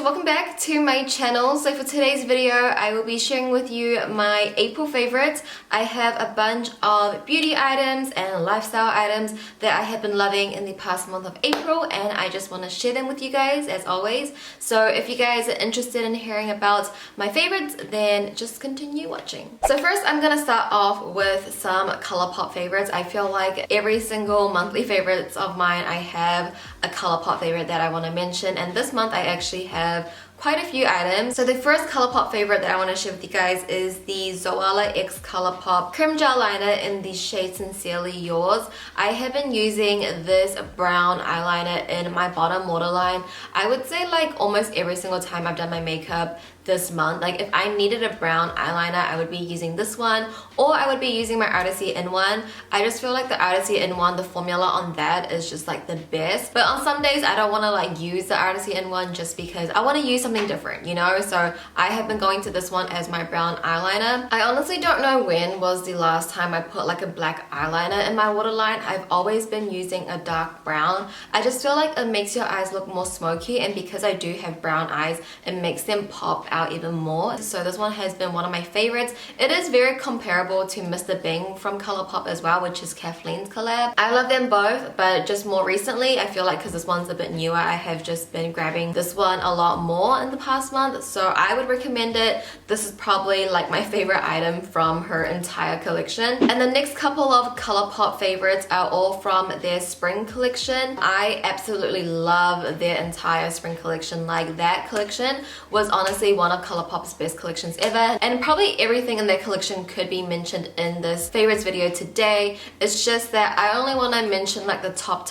welcome back to my channel. So for today's video I will be sharing with you my April favorites. I have a bunch of beauty items and lifestyle items that I have been loving in the past month of April, and I just want to share them with you guys as always. So if you guys are interested in hearing about my favorites, then just continue watching. So first I'm gonna start off with some Colourpop favorites. I feel like every single monthly favorites of mine I have a Colourpop favorite that I want to mention, and this month I actually have quite a few items. So the first Colourpop favorite that I want to share with you guys is the Zoella X Colourpop Creme Gel Liner in the shade Sincerely Yours. I have been using this brown eyeliner in my bottom waterline, I would say like almost every single time I've done my makeup this month. Like if I needed a brown eyeliner, I would be using this one, or I would be using my Artisty in one. I just feel like the Artisty in one, the formula on that is just like the best. But on some days I don't want to like use the Artisty in one just because I want to use something different, you know? So I have been going to this one as my brown eyeliner. I honestly don't know when was the last time I put like a black eyeliner in my waterline. I've always been using a dark brown. I just feel like it makes your eyes look more smoky, and because I do have brown eyes, it makes them pop out even more. So this one has been one of my favorites. It is very comparable to Mr. Bing from Colourpop as well, which is Kathleen's collab. I love them both, but just more recently I feel like because this one's a bit newer, I have just been grabbing this one a lot more in the past month, so I would recommend it. This is probably like my favorite item from her entire collection. And the next couple of Colourpop favorites are all from their spring collection. I absolutely love their entire spring collection. Like that collection was honestly one of Colourpop's best collections ever, and probably everything in their collection could be mentioned in this favorites video today. It's just that I only want to mention like the top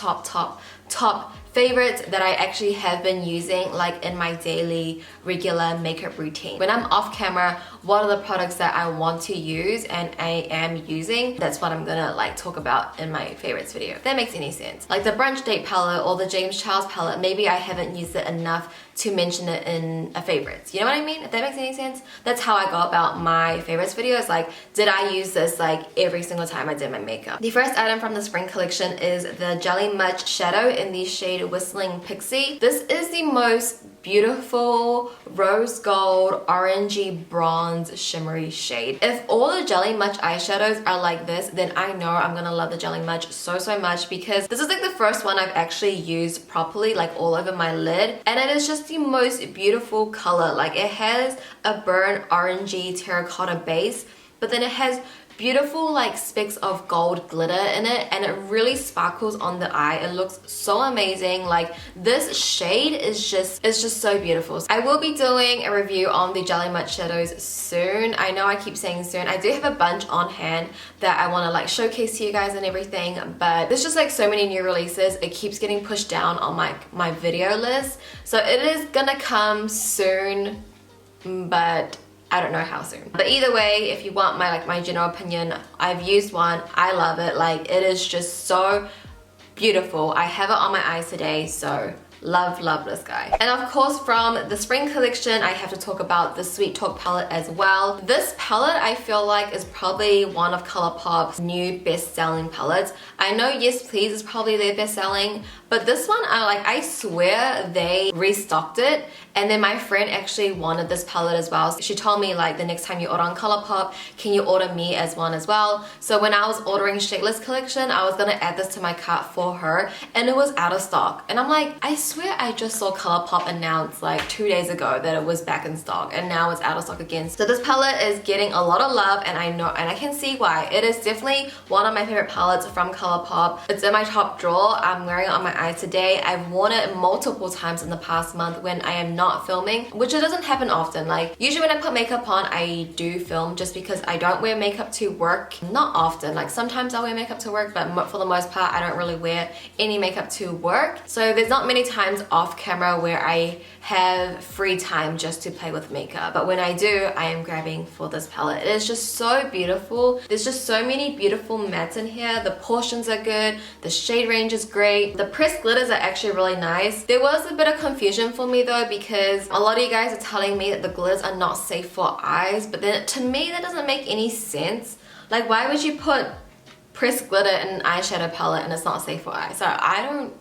favorites that I actually have been using like in my daily regular makeup routine. When I'm off camera, what are the products that I want to use and I am using? That's what I'm gonna like talk about in my favorites video, if that makes any sense. Like the brunch date palette or the James Charles palette, maybe I haven't used it enough to mention it in a favorites. You know what I mean? If that makes any sense? That's how I go about my favorites videos. Like, did I use this like every single time I did my makeup? The first item from the spring collection is the Jelly Much Shadow in the shade Whistling Pixie. This is the most beautiful rose gold orangey bronze shimmery shade. If all the Jelly Much eyeshadows are like this, then I know I'm gonna love the Jelly Much so much, because this is like the first one I've actually used properly like all over my lid, and it is just the most beautiful color. Like it has a burnt orangey terracotta base, but then it has beautiful like specks of gold glitter in it, and it really sparkles on the eye. It looks so amazing. Like this shade is just, it's just so beautiful. So I will be doing a review on the Jelly Much shadows soon. I know I keep saying soon. I do have a bunch on hand that I want to like showcase to you guys and everything, but there's just like so many new releases. It keeps getting pushed down on my video list, so it is gonna come soon, but I don't know how soon. But either way, if you want my general opinion, I've used one. I love it. Like it is just so beautiful. I have it on my eyes today, so love this guy. And of course from the spring collection I have to talk about the Sweet Talk palette as well. This palette I feel like is probably one of Colourpop's new best-selling palettes. I know Yes Please is probably their best-selling, but this one I swear they restocked it, and then my friend actually wanted this palette as well. She told me like the next time you order on Colourpop, can you order me as one as well? So when I was ordering Shadeless collection, I was gonna add this to my cart for her, and it was out of stock. And I'm like, I swear I just saw Colourpop announce like 2 days ago that it was back in stock, and now it's out of stock again. So this palette is getting a lot of love, and I know, and I can see why. It is definitely one of my favorite palettes from Colourpop. It's in my top drawer. I'm wearing it on my eyes today. I've worn it multiple times in the past month when I am not filming, which it doesn't happen often. Like usually when I put makeup on, I do film just because I don't wear makeup to work. Not often. Like sometimes I wear makeup to work, but for the most part I don't really wear any makeup to work. So there's not many times off camera where I have free time just to play with makeup, but when I do, I am grabbing for this palette. It is just so beautiful. There's just so many beautiful mattes in here. The portions are good, the shade range is great, the pressed glitters are actually really nice. There was a bit of confusion for me though, because a lot of you guys are telling me that the glitters are not safe for eyes, but then to me that doesn't make any sense. Like why would you put pressed glitter in an eyeshadow palette and it's not safe for eyes? So I don't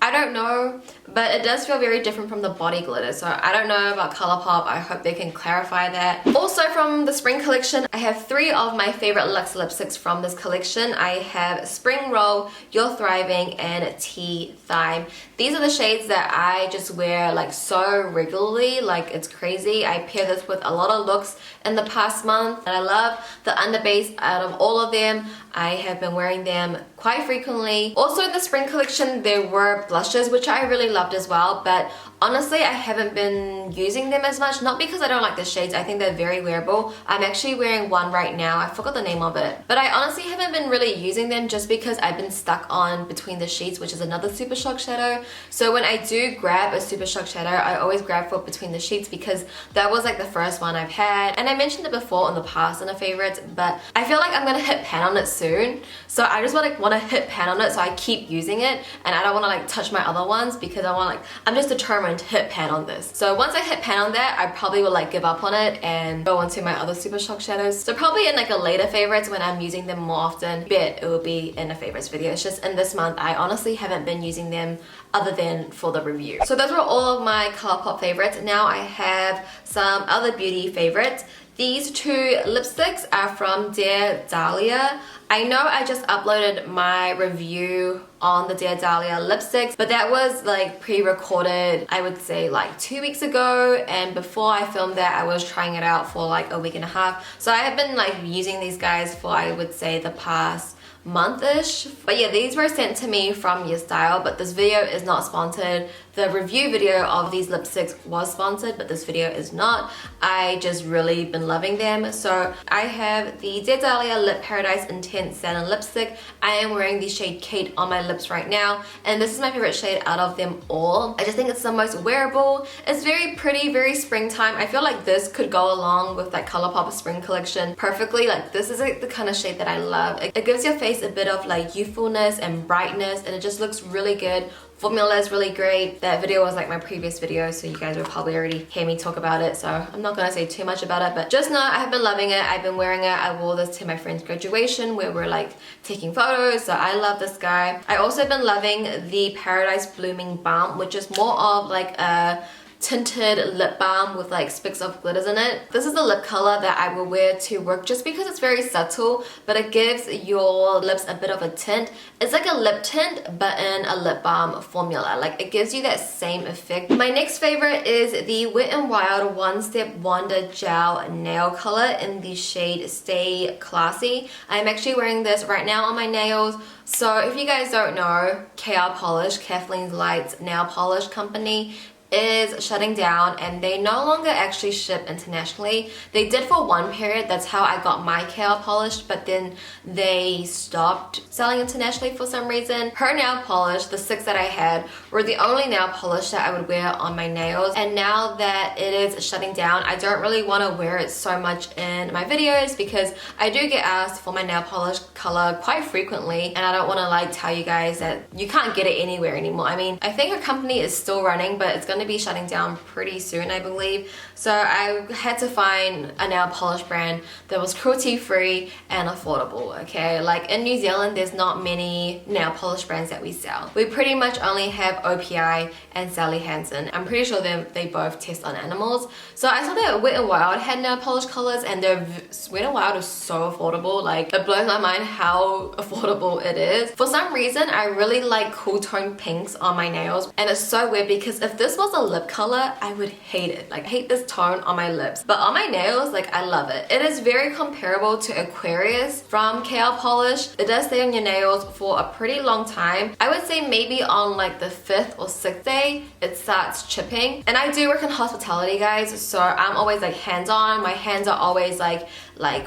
I don't know, but it does feel very different from the body glitter, so I don't know about Colourpop. I hope they can clarify that. Also from the spring collection, I have 3 of my favorite luxe lipsticks from this collection. I have Spring Roll, You're Thriving, and Tea Thyme. These are the shades that I just wear like so regularly, like it's crazy. I pair this with a lot of looks in the past month, and I love the underbase out of all of them. I have been wearing them quite frequently. Also in the spring collection, there were blushes, which I really loved as well, but honestly, I haven't been using them as much. Not because I don't like the shades, I think they're very wearable. I'm actually wearing one right now, I forgot the name of it. But I honestly haven't been really using them just because I've been stuck on Between the Sheets, which is another Super Shock shadow. So when I do grab a Super Shock shadow, I always grab for Between the Sheets because that was like the first one I've had. And I mentioned it before in the past in a favorite, but I feel like I'm gonna hit pan on it soon. So I just want to hit pan on it, so I keep using it, and I don't want to like touch my other ones because I'm just determined to hit pan on this. So once I hit pan on that, I probably will like give up on it and go on to my other Super Shock shadows. So probably in like a later favorites when I'm using them more often, bet it will be in a favorites video. It's just in this month, I honestly haven't been using them other than for the review. So those were all of my Colourpop favorites. Now I have some other beauty favorites. These 2 lipsticks are from Dear Dahlia. I know I just uploaded my review on the Dear Dahlia lipsticks, but that was like pre-recorded, I would say like 2 weeks ago, and before I filmed that I was trying it out for like a week and a half. So I have been like using these guys for, I would say, the past month-ish. But yeah, these were sent to me from YesStyle, but this video is not sponsored. The review video of these lipsticks was sponsored, but this video is not. I just really been loving them. So I have the Dear Dahlia Lip Paradise Intense Satin Lipstick. I am wearing the shade Kate on my lips right now, and this is my favorite shade out of them all. I just think it's the most wearable. It's very pretty, very springtime. I feel like this could go along with that Colourpop spring collection perfectly. Like this is like the kind of shade that I love. It gives your face a bit of like youthfulness and brightness, and it just looks really good. Formula is really great. That video was like my previous video, so you guys will probably already hear me talk about it, so I'm not gonna say too much about it, but just know I have been loving it. I've been wearing it. I wore this to my friend's graduation where we're like taking photos, so I love this guy. I also been loving the Paradise Blooming Balm, which is more of like a tinted lip balm with like specks of glitters in it. This is the lip color that I will wear to work just because it's very subtle, but it gives your lips a bit of a tint. It's like a lip tint but in a lip balm formula. Like it gives you that same effect. My next favorite is the Wet n Wild One Step Wonder Gel Nail Color in the shade Stay Classy. I'm actually wearing this right now on my nails. So if you guys don't know, KR Polish, Kathleen Light's nail polish company, is shutting down, and they no longer actually ship internationally. They did for one period. That's how I got my KR polish, but then they stopped selling internationally for some reason. Her nail polish, the 6 that I had, were the only nail polish that I would wear on my nails, and now that it is shutting down, I don't really want to wear it so much in my videos because I do get asked for my nail polish color quite frequently, and I don't want to like tell you guys that you can't get it anywhere anymore. I mean, I think her company is still running, but it's gonna be shutting down pretty soon, I believe. So I had to find a nail polish brand that was cruelty free and affordable, okay? Like in New Zealand, there's not many nail polish brands that we sell. We pretty much only have OPI and Sally Hansen. I'm pretty sure they both test on animals. So I saw that Wet n Wild had nail polish colors, and their Wet n Wild is so affordable. Like it blows my mind how affordable it is. For some reason, I really like cool tone pinks on my nails, and it's so weird because if this was a lip color, I would hate it. Like I hate this tone on my lips, but on my nails, like I love it. It is very comparable to Aquarius from KL Polish. It does stay on your nails for a pretty long time. I would say maybe on like the 5th or 6th day it starts chipping. And I do work in hospitality, guys, so I'm always like hands-on. My hands are always like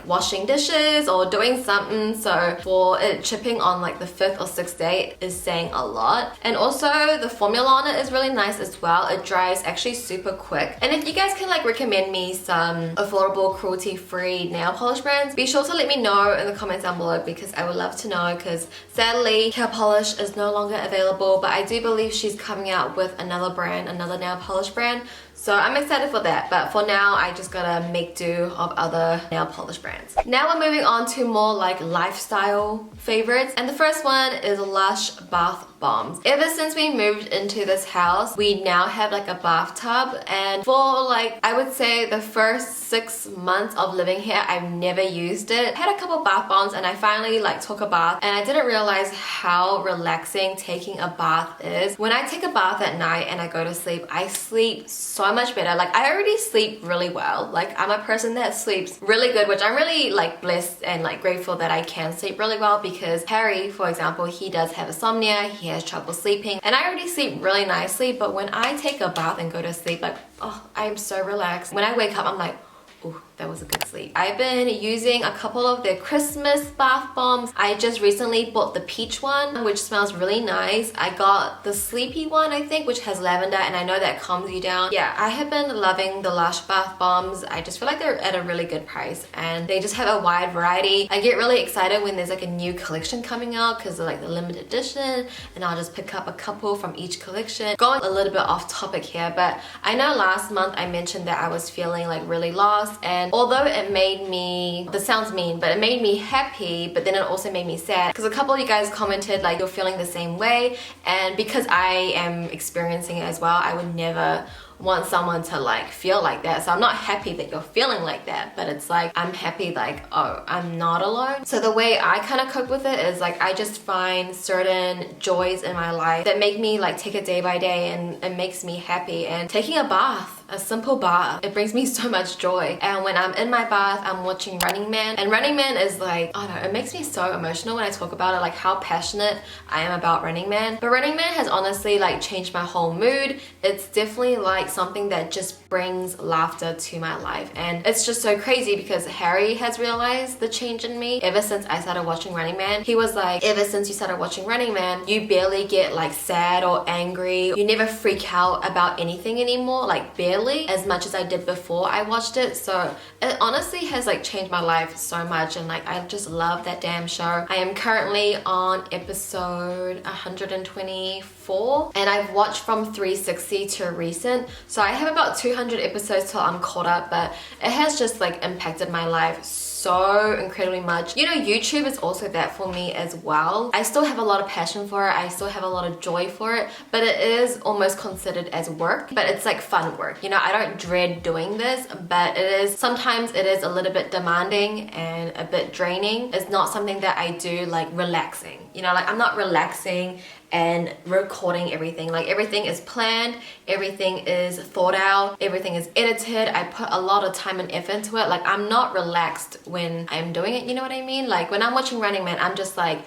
washing dishes or doing something, so for it chipping on like the 5th or 6th day is saying a lot. And also the formula on it is really nice as well. It dries actually super quick. And if you guys can like recommend me some affordable cruelty free nail polish brands, be sure to let me know in the comments down below because I would love to know, because sadly KR Polish is no longer available, but I do believe she's coming out with another brand, another nail polish brand. So I'm excited for that, but for now I just gotta make do of other nail polish smallish brands. Now we're moving on to more like lifestyle favorites, and the first one is Lush bath bombs. Ever since we moved into this house, we now have like a bathtub, and for like I would say the first 6 months of living here, I've never used it. I had a couple bath bombs and I finally like took a bath, and I didn't realize how relaxing taking a bath is. When I take a bath at night and I go to sleep, I sleep so much better. Like I already sleep really well. Like I'm a person that sleeps really good, which I'm really like blessed and like grateful that I can sleep really well, because Harry, for example, he does have insomnia, he has trouble sleeping, and I already sleep really nicely, but when I take a bath and go to sleep, like, oh, I'm so relaxed. When I wake up, I'm like, ooh, that was a good sleep. I've been using a couple of their Christmas bath bombs. I just recently bought the peach one, which smells really nice. I got the sleepy one, I think, which has lavender, and I know that calms you down. Yeah, I have been loving the Lush bath bombs. I just feel like they're at a really good price, and they just have a wide variety. I get really excited when there's like a new collection coming out because they're like the limited edition, and I'll just pick up a couple from each collection. Going a little bit off topic here, but I know last month I mentioned that I was feeling like really lost, and although it made me, this sounds mean, but it made me happy, but then it also made me sad, because a couple of you guys commented like you're feeling the same way, and because I am experiencing it as well, I would never want someone to like feel like that. So I'm not happy that you're feeling like that, but it's like I'm happy like, oh, I'm not alone. So the way I kind of cope with it is like I just find certain joys in my life that make me like take it day by day, and it makes me happy. And taking a bath, a simple bath, it brings me so much joy. And when I'm in my bath, I'm watching Running Man, and Running Man is like, I don't know, it makes me so emotional when I talk about it, like how passionate I am about Running Man. But Running Man has honestly like changed my whole mood. It's definitely like something that just brings laughter to my life, and it's just so crazy because Harry has realized the change in me ever since I started watching Running Man. He was like, ever since you started watching Running Man, you barely get like sad or angry, you never freak out about anything anymore, like barely, as much as I did before I watched it. So it honestly has like changed my life so much, and like I just love that damn show. I am currently on episode 124, and I've watched from 360 to recent, so I have about 200 episodes till I'm caught up, but it has just like impacted my life so incredibly much. You know, YouTube is also that for me as well. I still have a lot of passion for it, I still have a lot of joy for it, but it is almost considered as work, but it's like fun work. You know, I don't dread doing this, but it is, sometimes it is a little bit demanding and a bit draining. It's not something that I do like relaxing. You know, like I'm not relaxing and recording everything. Like everything is planned, everything is thought out, everything is edited. I put a lot of time and effort into it. Like I'm not relaxed when I'm doing it, you know what I mean? Like when I'm watching Running Man, I'm just like,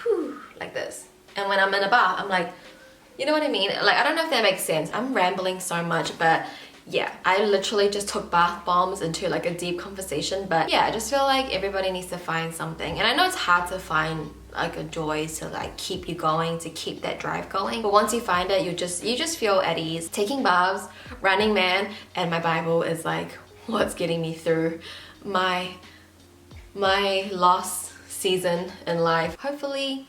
whew, like this. And when I'm in a bath, I'm like, you know what I mean? Like I don't know if that makes sense. I'm rambling so much, but yeah, I literally just took bath bombs into like a deep conversation. But yeah, I just feel like everybody needs to find something, and I know it's hard to find like a joy to like keep you going, to keep that drive going, but once you find it, you just feel at ease. Taking baths, Running Man, and my Bible is like what's getting me through my lost season in life. Hopefully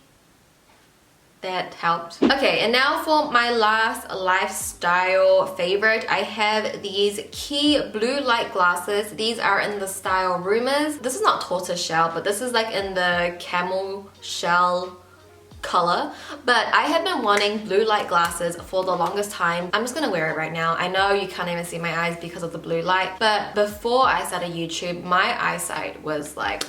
that helped. Okay, and now for my last lifestyle favorite, I have these Quay blue light glasses. These are in the style Rumours. This is not tortoise shell, but this is like in the camel shell color. But I have been wanting blue light glasses for the longest time. I'm just gonna wear it right now. I know you can't even see my eyes because of the blue light, but before I started YouTube, my eyesight was like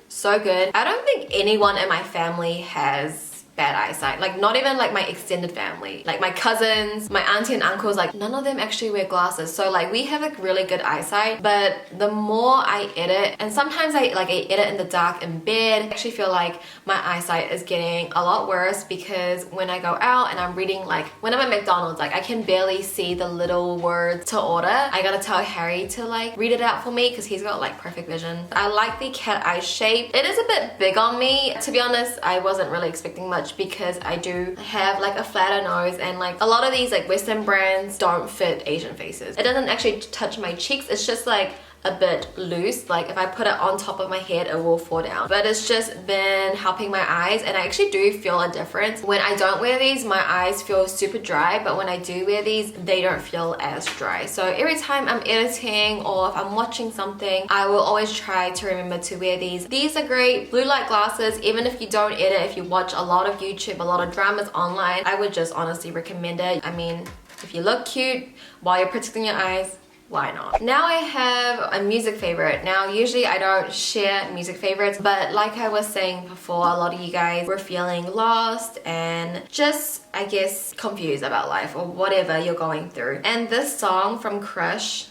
so good. I don't think anyone in my family has bad eyesight, like not even like my extended family, like my cousins, my auntie and uncles, like none of them actually wear glasses. So like we have like really good eyesight, but the more I edit, and sometimes I edit in the dark in bed, I actually feel like my eyesight is getting a lot worse, because when I go out and I'm reading, like when I'm at McDonald's, like I can barely see the little words to order. I gotta tell Harry to like read it out for me because he's got like perfect vision. I like the cat eye shape. It is a bit big on me, to be honest. I wasn't really expecting much because I do have like a flatter nose, and like a lot of these like Western brands don't fit Asian faces. It doesn't actually touch my cheeks, it's just like a bit loose. Like if I put it on top of my head, it will fall down. But it's just been helping my eyes, and I actually do feel a difference. When I don't wear these, my eyes feel super dry, but when I do wear these, they don't feel as dry. So every time I'm editing or if I'm watching something, I will always try to remember to wear these. These are great blue light glasses. Even if you don't edit, if you watch a lot of YouTube, a lot of dramas online, I would just honestly recommend it. I mean, if you look cute while you're protecting your eyes, why not? Now I have a music favorite. Now usually I don't share music favorites, but like I was saying before, a lot of you guys were feeling lost and just, I guess, confused about life or whatever you're going through. And this song from Crush,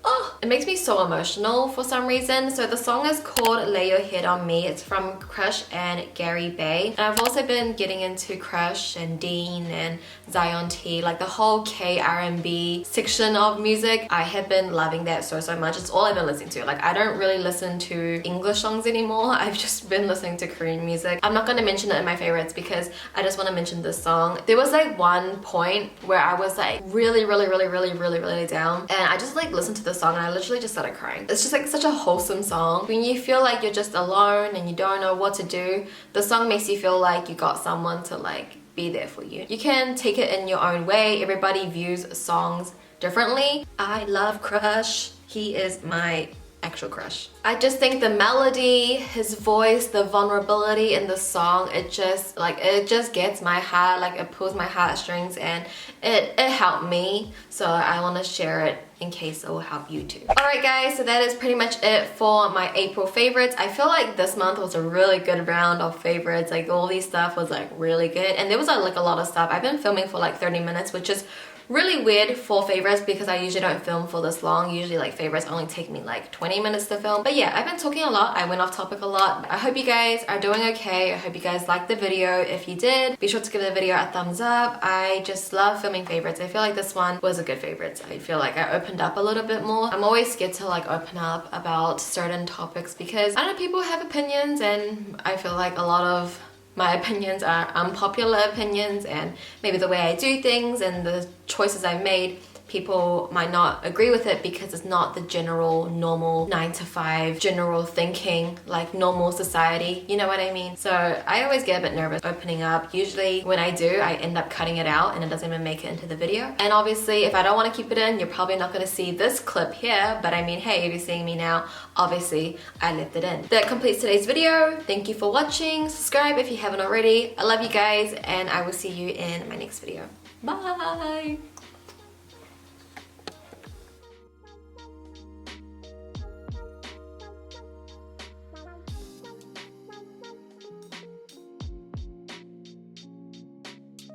oh, it makes me so emotional for some reason. So the song is called Lay Your Head on Me. It's from Crush and garibay. And I've also been getting into Crush and Dean and Zion T, like the whole K R&B section of music. I have been loving that so much. It's all I've been listening to. Like I don't really listen to English songs anymore. I've just been listening to Korean music. I'm not going to mention it in my favorites because I just want to mention this song. There was like one point where I was like really down, and I just like listened to the song and I literally just started crying. It's just like such a wholesome song. When you feel like you're just alone and you don't know what to do, the song makes you feel like you got someone to like be there for you. You can take it in your own way. Everybody views songs differently. I love Crush. He is my actual crush. I just think the melody, his voice, the vulnerability in the song, it just gets my heart, like it pulls my heartstrings, and it helped me. So I want to share it in case it will help you too. Alright guys, so that is pretty much it for my April favorites. I feel like this month was a really good round of favorites. Like all these stuff was like really good, and there was like a lot of stuff. I've been filming for like 30 minutes, which is really weird for favorites because I usually don't film for this long. Usually like favorites only take me like 20 minutes to film. But yeah, I've been talking a lot. I went off topic a lot. I hope you guys are doing okay. I hope you guys liked the video. If you did, be sure to give the video a thumbs up. I just love filming favorites. I feel like this one was a good favorite. I feel like I opened up a little bit more. I'm always scared to like open up about certain topics because I know people have opinions, and I feel like a lot of my opinions are unpopular opinions, and maybe the way I do things and the choices I've made, people might not agree with it because it's not the general normal 9 to 5 general thinking like normal society, you know what I mean? So I always get a bit nervous opening up. Usually when I do, I end up cutting it out and it doesn't even make it into the video. And obviously if I don't want to keep it in, you're probably not going to see this clip here, but I mean, hey, if you're seeing me now, obviously I left it in. That completes today's video. Thank you for watching. Subscribe if you haven't already. I love you guys, and I will see you in my next video. Bye!